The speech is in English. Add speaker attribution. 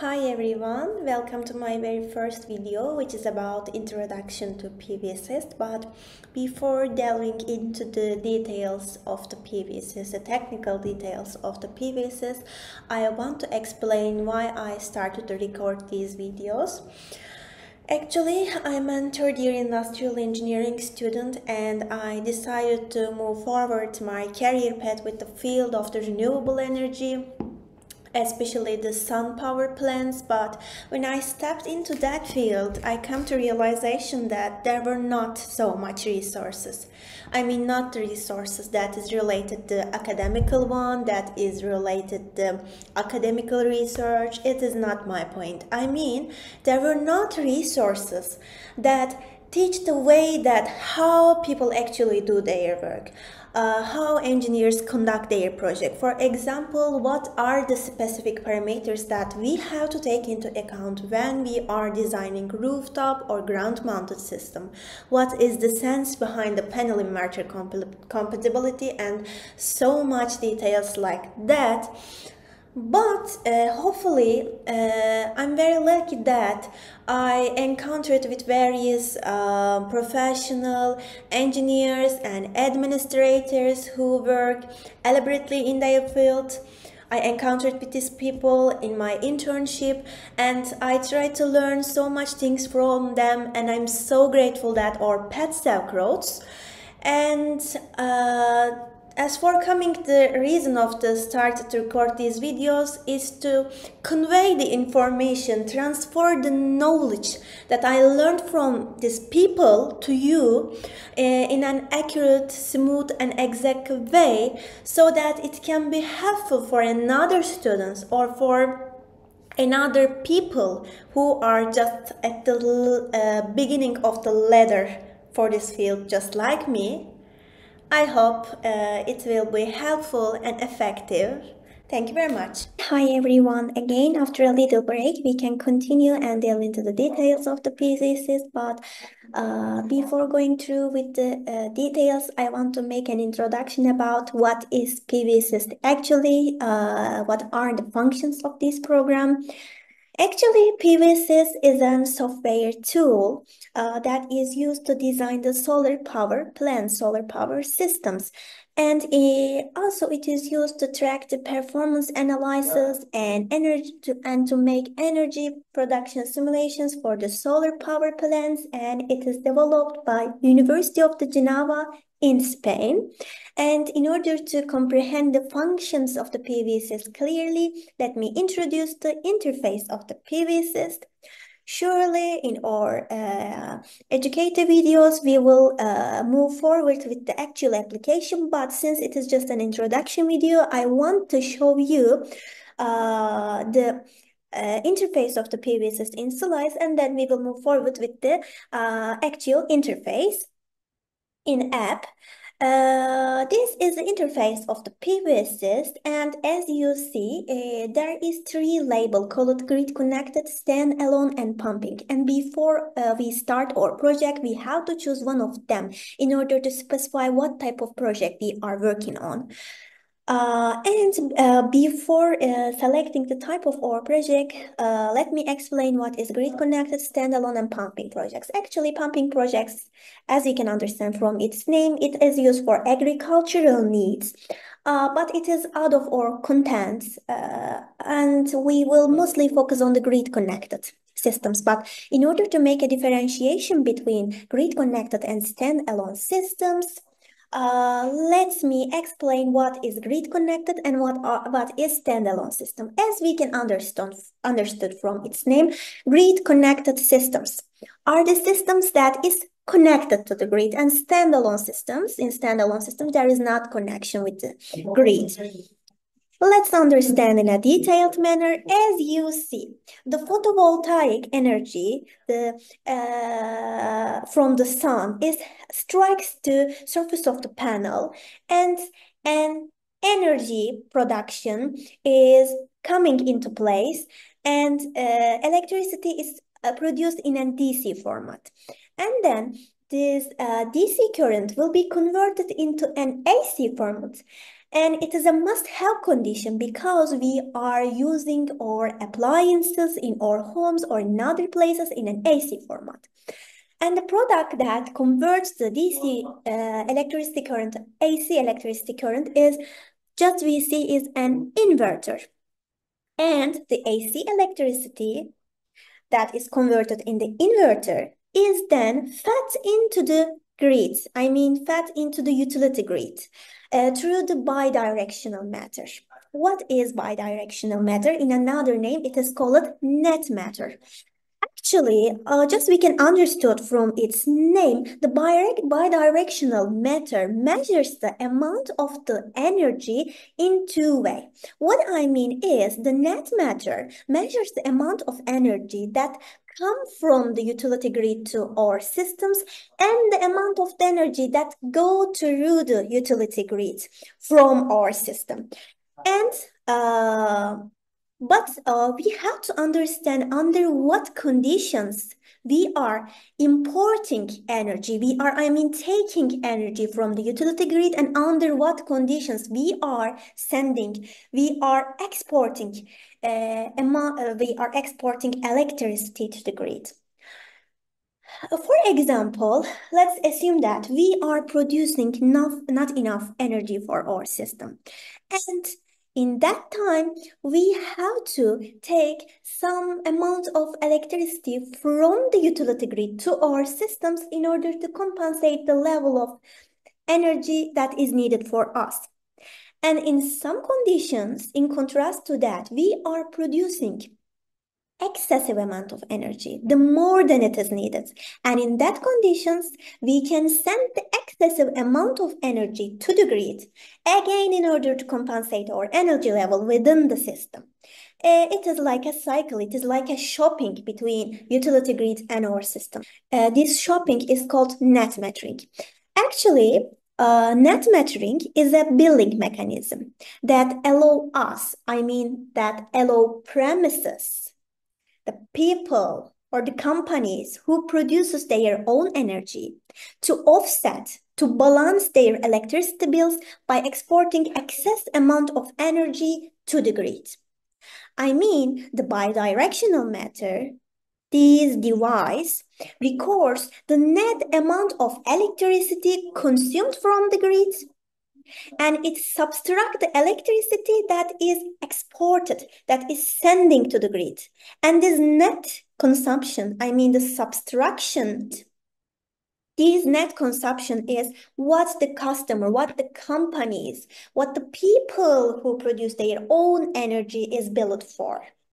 Speaker 1: Hi everyone, welcome to my very first video, which is about introduction to Pvsyst. But before delving into the details of the Pvsyst, the technical details of the Pvsyst, I want to explain why I started to record these videos. Actually, I'm a third-year industrial engineering student and I decided to move forward my career path with the field of the renewable energy, especially the sun power plants. But when I stepped into that field, I come to realization that there were not so much resources. I mean, not the resources that is related to academical one, that is related to academical research. It is not my point. I mean, there were not resources that teach the way that how people actually do their work. How engineers conduct their project. For example, what are the specific parameters that we have to take into account when we are designing rooftop or ground-mounted system? What is the sense behind the panel inverter compatibility, and so much details like that. But hopefully, I'm very lucky that I encountered with various professional engineers and administrators who work elaborately in their field. I encountered with these people in my internship and I tried to learn so much things from them, and I'm so grateful that our paths have crossed. And as for coming, the reason of the start to record these videos is to convey the information, transfer the knowledge that I learned from these people to you in an accurate, smooth and exact way, so that it can be helpful for another students or for another people who are just at the beginning of the ladder for this field, just like me. I hope it will be helpful and effective. Thank you very much. Hi everyone, again after a little break we can continue and delve into the details of the Pvsyst. But before going through with the details, I want to make an introduction about what is Pvsyst actually, what are the functions of this program. Actually, Pvsyst is a software tool that is used to design the solar power plant, solar power systems. And also it is used to track the performance analysis and to make energy production simulations for the solar power plants. And it is developed by University of the Geneva in Spain. And in order to comprehend the functions of the Pvsyst clearly, let me introduce the interface of the Pvsyst. Surely in our educative videos, we will move forward with the actual application, but since it is just an introduction video, I want to show you the interface of the Pvsyst in slides, and then we will move forward with the actual interface in app. This is the interface of the Pvsyst, and as you see, there is three labels called grid connected, standalone, and pumping. And before we start our project, we have to choose one of them in order to specify what type of project we are working on. Before selecting the type of our project, let me explain what is grid connected, standalone, and pumping projects. Actually, pumping projects, as you can understand from its name, it is used for agricultural needs, but it is out of our contents, and we will mostly focus on the grid connected systems. But in order to make a differentiation between grid connected and standalone systems, let me explain what is grid connected and what is standalone system. As we can understood from its name, grid connected systems are the systems that is connected to the grid, and standalone systems, in standalone system, there is not connection with the grid. Let's understand in a detailed manner. As you see, the photovoltaic energy from the sun strikes the surface of the panel, and an energy production is coming into place, and electricity is produced in a DC format. And then this DC current will be converted into an AC format. And it is a must-have condition because we are using our appliances in our homes or in other places in an AC format. And the product that converts the DC electricity current, AC electricity current is just we see is an inverter. And the AC electricity that is converted in the inverter is then fed into the grid. I mean, fed into the utility grid through the bidirectional matter. What is bidirectional matter? In another name, it is called net matter. Actually, just we can understood from its name, the bidirectional matter measures the amount of the energy in two ways. What I mean is the net matter measures the amount of energy that come from the utility grid to our systems and the amount of the energy that go through the utility grid from our system. And but we have to understand under what conditions we are importing energy. We are, I mean, taking energy from the utility grid, and under what conditions we are sending, we are exporting, electricity to the grid. For example, let's assume that we are producing not enough energy for our system. And in that time, we have to take some amount of electricity from the utility grid to our systems in order to compensate the level of energy that is needed for us. And in some conditions, in contrast to that, we are producing excessive amount of energy, the more than it is needed. And in that conditions, we can send the excessive amount of energy to the grid, again in order to compensate our energy level within the system. It is like a cycle, it is like a shopping between utility grid and our system. This shopping is called net metering. Actually, net metering is a billing mechanism that allow premises, the people or the companies who produces their own energy to offset, to balance their electricity bills by exporting excess amount of energy to the grid. I mean, the bidirectional matter, this device records the net amount of electricity consumed from the grid, and it subtracts the electricity that is exported, that is sending to the grid. And this net consumption, I mean the subtraction, this net consumption is what the customer, what the companies, what the people who produce their own energy is billed for.